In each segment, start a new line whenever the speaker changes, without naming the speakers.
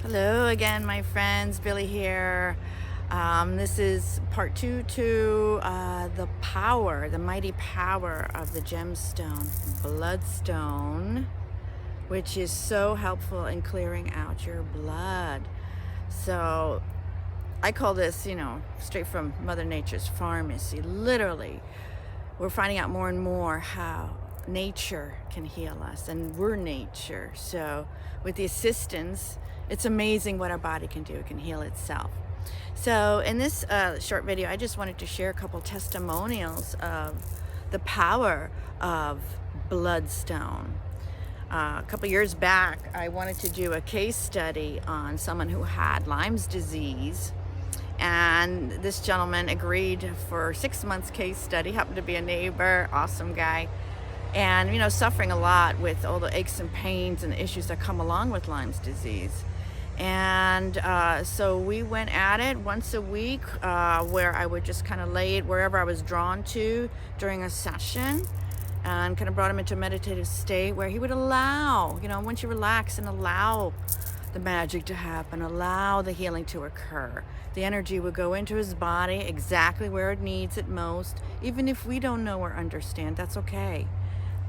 Hello again, my friends. Billy here. This is part 2 to the mighty power of the gemstone, Bloodstone, which is so helpful in clearing out your blood. So I call this, straight from Mother Nature's pharmacy. Literally, we're finding out more and more how nature can heal us, and we're nature. So with the assistance, it's amazing what our body can do. It can heal itself. So in this short video, I just wanted to share a couple testimonials of the power of Bloodstone. A couple years back, I wanted to do a case study on someone who had Lyme's disease, and this gentleman agreed for a 6 months case study. Happened to be a neighbor, awesome guy, and suffering a lot with all the aches and pains and the issues that come along with Lyme's disease. And so we went at it once a week, where I would just kind of lay it wherever I was drawn to during a session, and kind of brought him into a meditative state where he would allow, once you relax and allow the magic to happen, allow the healing to occur, the energy would go into his body exactly where it needs it most. Even if we don't know or understand, that's okay.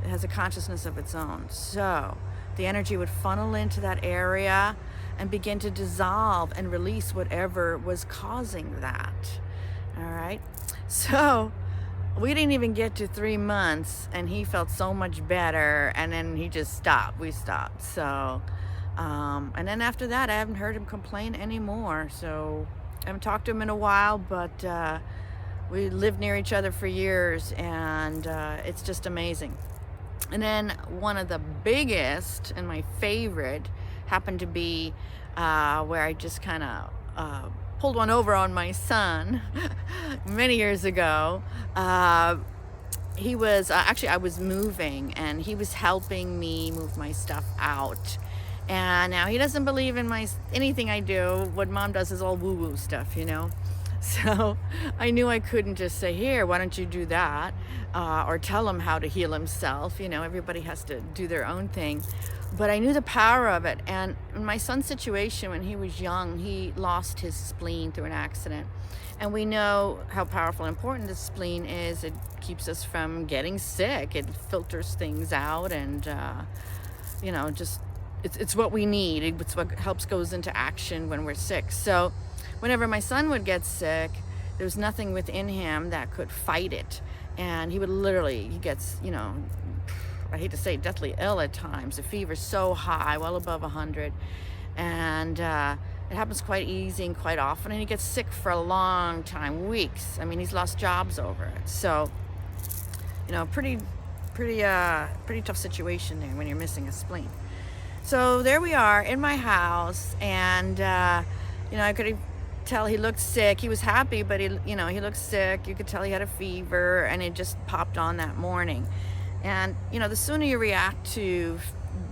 It has a consciousness of its own. So the energy would funnel into that area and begin to dissolve and release whatever was causing that. All right. So we didn't even get to 3 months and he felt so much better, and then he just stopped. We stopped. So and then after that, I haven't heard him complain anymore. So I haven't talked to him in a while, but we lived near each other for years, and it's just amazing. And then one of the biggest and my favorite happened to be where I just kind of pulled one over on my son many years ago. He was actually, I was moving, and he was helping me move my stuff out. And now he doesn't believe in anything I do. What mom does is all woo-woo stuff, So I knew I couldn't just say, here, why don't you do that? Or tell him how to heal himself. Everybody has to do their own thing. But I knew the power of it. And in my son's situation, when he was young, he lost his spleen through an accident. And we know how powerful and important the spleen is. It keeps us from getting sick. It filters things out, and, it's what we need. It's what helps goes into action when we're sick. So whenever my son would get sick, there was nothing within him that could fight it. And he gets, I hate to say, deathly ill at times. The fever's so high, well above 100. And it happens quite easy and quite often. And he gets sick for a long time, weeks. I mean, he's lost jobs over it. So, pretty tough situation there when you're missing a spleen. So there we are in my house, and I could tell he looked sick. He was happy, but he looked sick. You could tell he had a fever, and it just popped on that morning. And the sooner you react to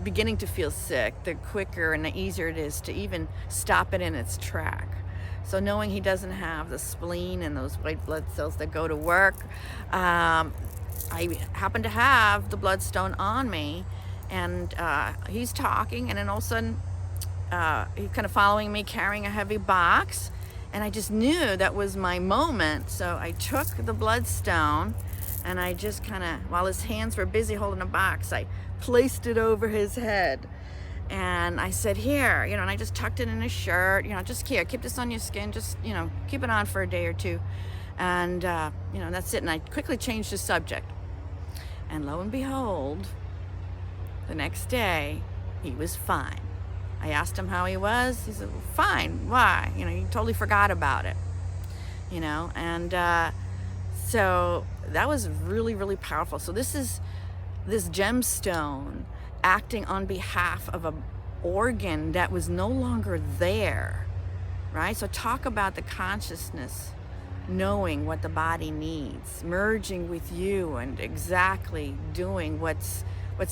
beginning to feel sick, the quicker and the easier it is to even stop it in its track. So knowing he doesn't have the spleen and those white blood cells that go to work, I happen to have the Bloodstone on me. And he's talking, and then all of a sudden, he's kind of following me, carrying a heavy box. And I just knew that was my moment. So I took the Bloodstone, and I just kind of, while his hands were busy holding the box, I placed it over his head. And I said, here, and I just tucked it in his shirt, just here, keep this on your skin, just, keep it on for a day or two. And, that's it. And I quickly changed the subject. And lo and behold, the next day, he was fine. I asked him how he was. He said, well, fine. Why? He totally forgot about it. And so that was really, really powerful. So this is this gemstone acting on behalf of an organ that was no longer there, right? So talk about the consciousness knowing what the body needs, merging with you, and exactly doing what's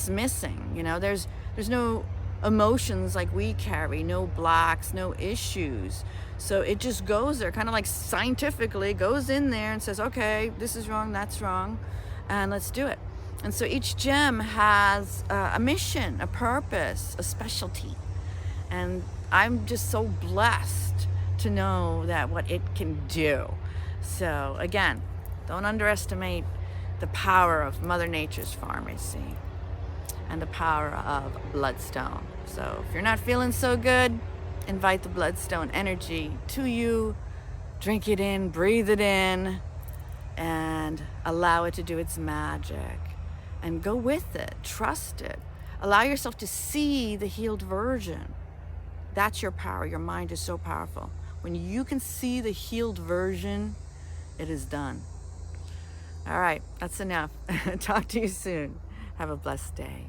missing. There's no emotions like we carry, no blocks, no issues. So it just goes there, kind of like scientifically goes in there and says, okay, this is wrong, that's wrong, and let's do it. And so each gem has a mission, a purpose, a specialty. And I'm just so blessed to know that what it can do. So again, don't underestimate the power of Mother Nature's pharmacy and the power of Bloodstone. So if you're not feeling so good, invite the Bloodstone energy to you, drink it in, breathe it in, and allow it to do its magic. And go with it, trust it. Allow yourself to see the healed version. That's your power. Your mind is so powerful. When you can see the healed version, it is done. All right, that's enough. Talk to you soon. Have a blessed day.